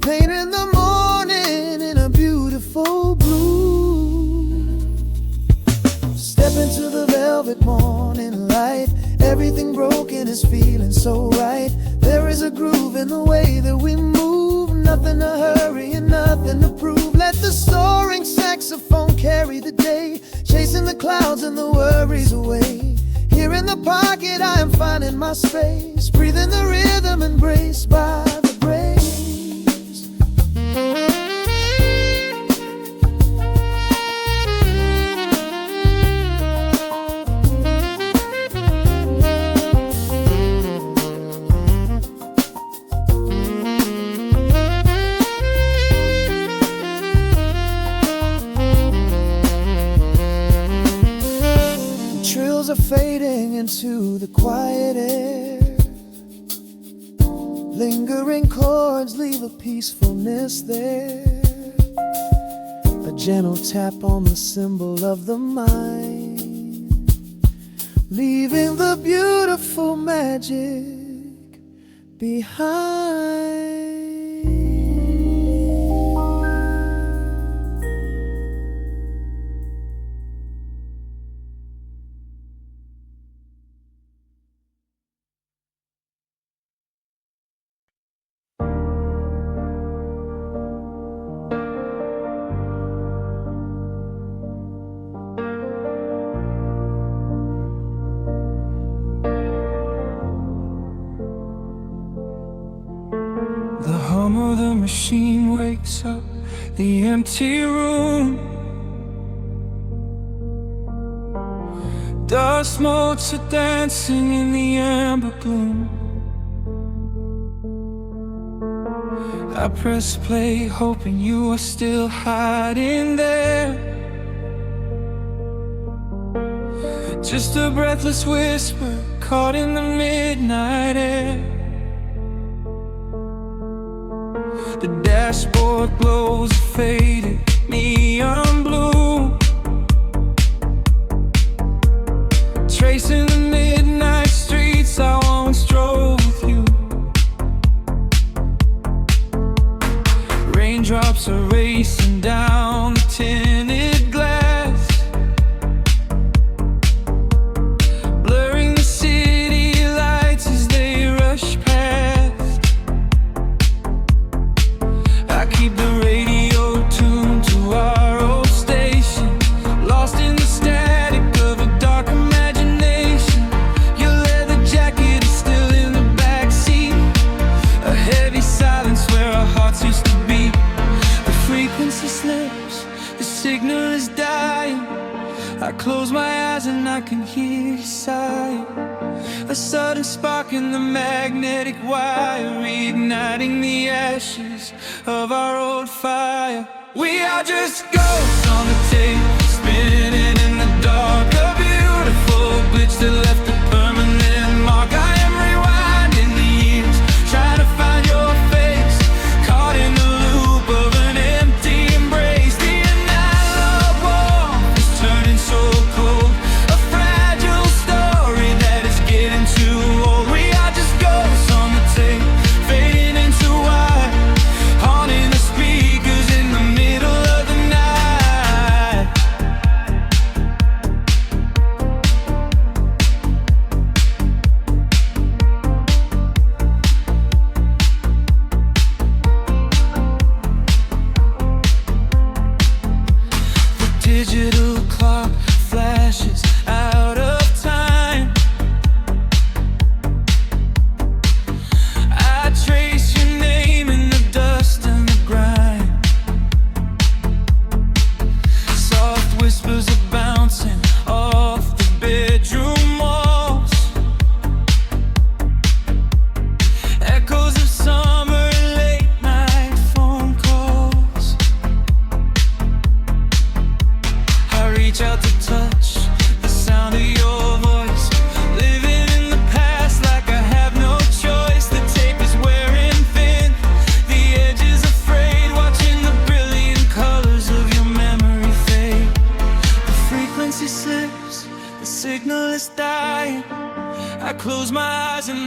painting the morning in a beautiful blue. Step into the velvet morning light. Everything broken is feeling so right. There is a groove in the way that we move. Nothing to hurry and nothing to prove. Let the soaring saxophone carry the day, chasing the clouds and the worries away. Here in the pocket I am finding my space, breathing the rhythm, embraced by the breeze. Are fading into the quiet air. Lingering chords leave a peacefulness there, a gentle tap on the cymbal of the mind, leaving the beautiful magic behind. The hum of the machine wakes up the empty room. Dust motes are dancing in the amber gloom. I press play, hoping you are still hiding there. Just a breathless whisper caught in the midnight air. The dashboard glows a faded neon blue, tracing the midnight streets I once drove with you. Raindrops are racing down the tinted glass, blurring the city lights as they rush past. I keep the radio tuned to our old station, lost in the static of a dark imagination. Your leather jacket is still in the backseat, a heavy silence where our hearts used to beat. The frequency slips, the signal is dying. I close my eyes and I can hear you sighing, a sudden spark in the magnetic wire, reigniting the ashes of our old fire. We are just ghosts on the tape, spinning in the dark, a beautiful glitch that left a permanent mark. I am rewinding the years, trying to find your face, caught in the loop of an empty embrace. The analog warmth is turning so cold, a fragile story that is getting too old. We are just ghosts on the tape, fading into white, haunting the speakers in the middle of the night.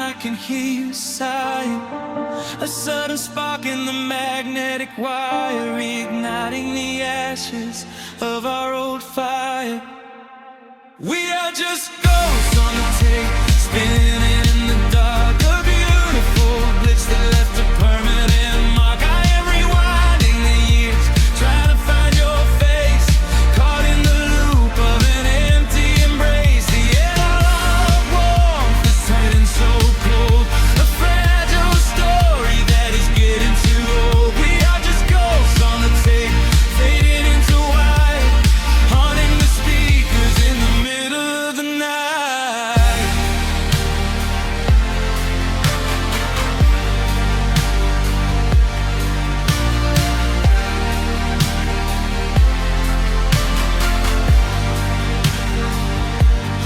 I can hear you sighing. A sudden spark in the magnetic wire, reigniting the ashes of our old fire. We are just ghosts on the tape, spinning in the dark. A beautiful glitch that left a permanent mark. I am rewinding the years, trying to find your face, caught in the loop of an empty embrace. The air of warmth is turning so cold, a fragile story that is getting too old. We are just ghosts on the tape, fading into white, haunting the speakers in the middle of the night.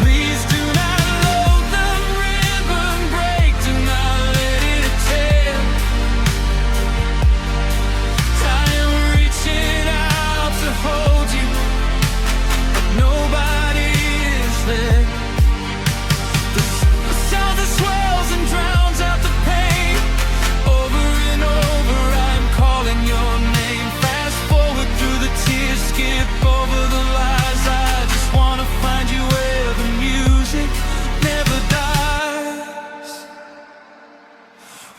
Please do not load the ribbon break, do not let it tear. I am reaching out to hold you, but nobody is there. The sound that swells and drowns out the pain. Over and over I'm calling your name. Fast forward through the tears, skip over the lies. I just wanna find you where the music never dies.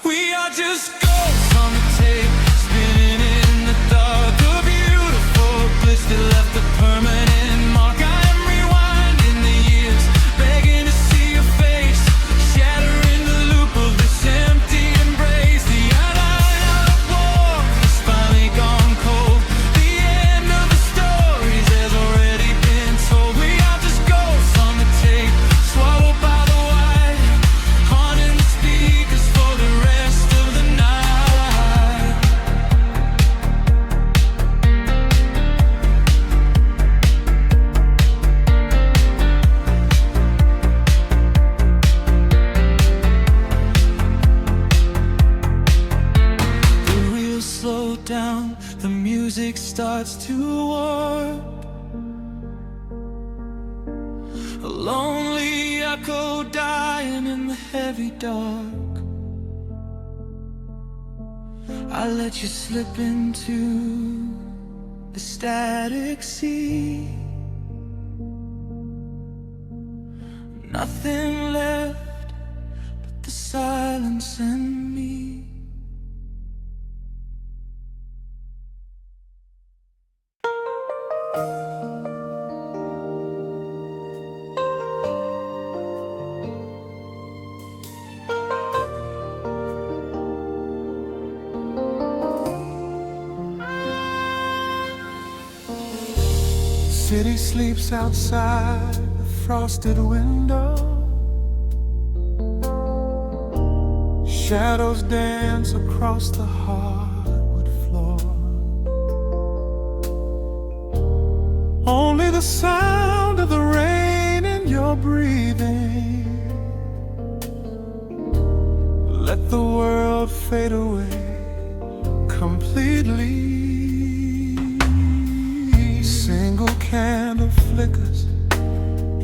We are just ghosts on the tape, spinning in the dark. A beautiful glitch that left a permanent mark. I am rewinding the years, begging to see your face, shattering the loop of this empty embrace. The line of war has finally gone cold. The end of the stories has already been told. We are just ghosts on the tape, swallowed by the wire, haunting the speakers for the rest of the night. The wheels slow down, the music starts to warp. A lonely echo dying in the heavy dark. I let you slip into the static sea. Nothing left but the silence and me. City sleeps outside the frosted window. Shadows dance across the hardwood floor. Only the sound of the rain in your breathing. Let the world fade away completely. Single candle flickers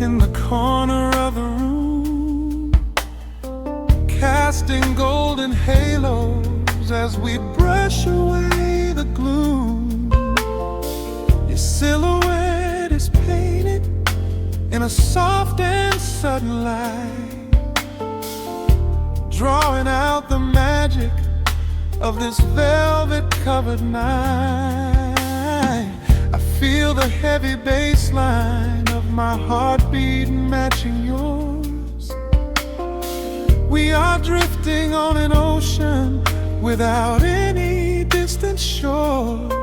in the corner of the room, casting golden halos as we brush away the gloom. Your silhouette is painted in a soft and sudden light, drawing out the magic of this velvet-covered night. I feel the heavy bass line of my heartbeat matching yours. We are drifting on an ocean without any distant shores.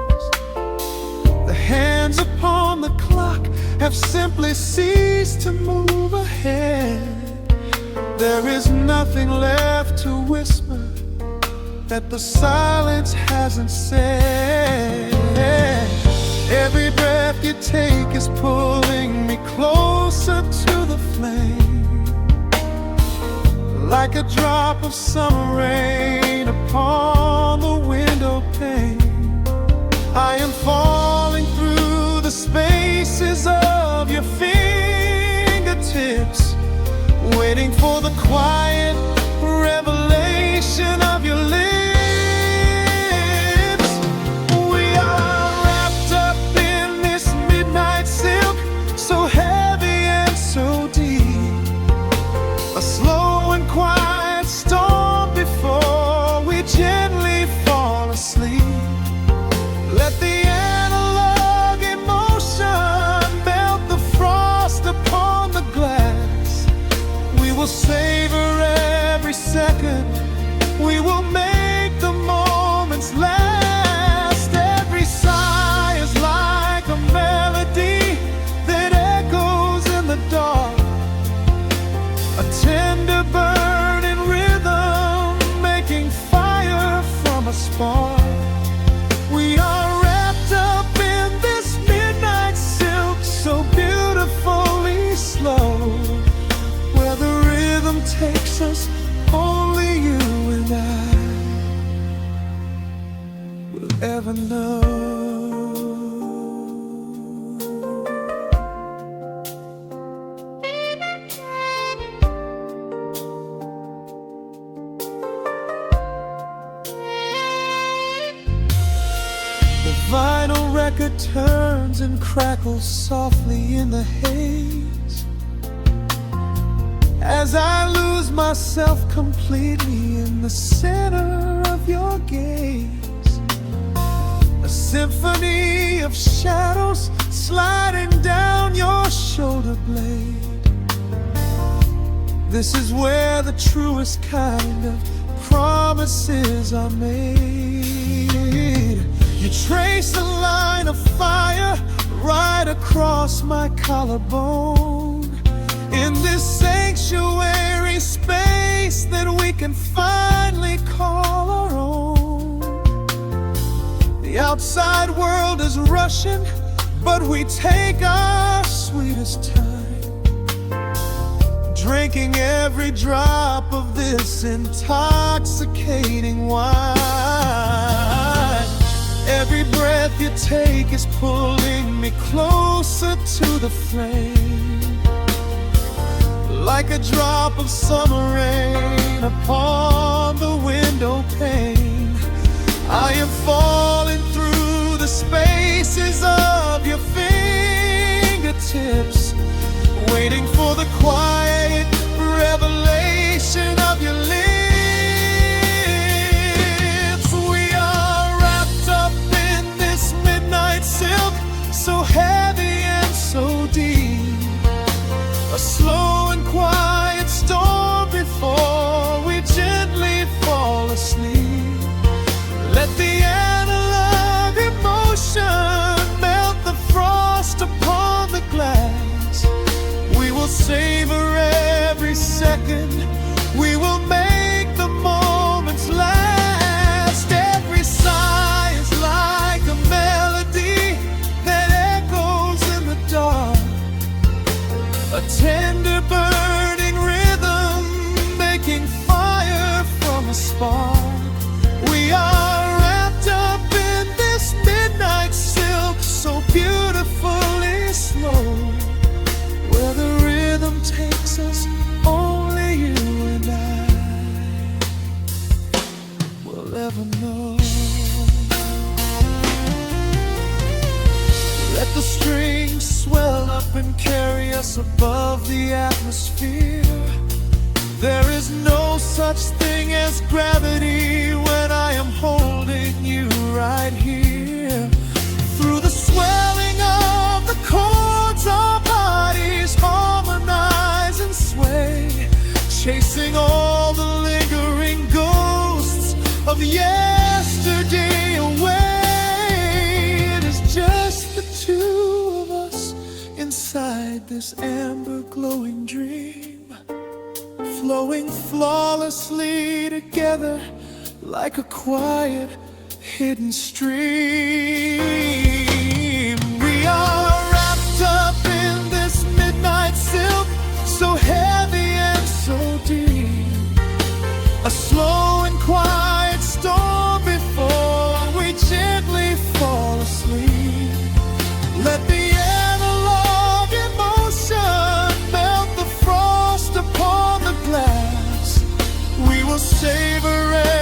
The hands upon the clock have simply ceased to move ahead. There is nothing left to whisper that the silence hasn't said. Every breath you take is pulling me closer to the flame, like a drop of summer rain upon the window pane. I am falling through the spaces of your fingertips, waiting for the quiet revelation of your lips. We are wrapped up in this midnight silk, so heavy and so deep. A slow and quiet storm before we gently fall asleep. Let the analog emotion melt the frost upon the glass. We will savor every second. We will make the moments last. Every sigh is like a melody that echoes in the dark. A tender burning rhythm making fire from a spark. We are wrapped up in this midnight silk, so beautifully slow. Where the rhythm takes us, only you and I will ever know. The vinyl record turns and crackles softly in the haze as I lose myself completely in the center of your gaze. A symphony of shadows sliding down your shoulder blade. This is where the truest kind of promises are made. You trace a line of fire right across my collarbone. In this sanctuary space that we can finally call our own. The outside world is rushing, but we take our sweetest time, drinking every drop of this intoxicating wine. Every breath you take is pulling me closer to the flame, like a drop of summer rain upon the window pane. I am falling through the spaces of your fingertips, waiting for the quiet revelation of your lips. We are wrapped up in this midnight silk, so heavy and so deep. A slow and quiet storm before we gently fall asleep. Let the analog emotion melt the frost upon the glass. We will savor every second. We will make the moments last. Every sigh is like a melody that echoes in the dark. A tender burning rhythm making fire from a spark. We are wrapped up in this midnight silk, so beautifully slow. Where the rhythm takes us, only you and I will ever know. Let the strings swell up and carry us above the atmosphere. There is no such thing as gravity when I am holding you right here. Through the swelling of the chords, our bodies harmonize and sway, chasing all the lingering ghosts of yesterday away. It is just the two of us inside this amber glowing dream, flowing flawlessly together like a quiet hidden stream. We are wrapped up in this midnight silk, so heavy and so deep. A slow and quiet storm before we gently fall asleep. Let the analog emotion melt the frost upon the glass. We will savor it.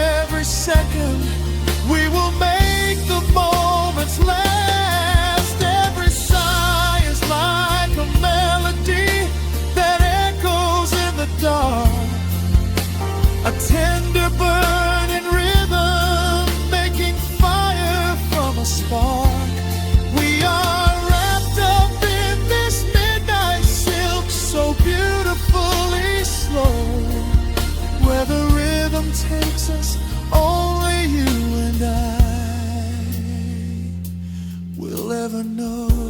takes us, only you and I will ever know.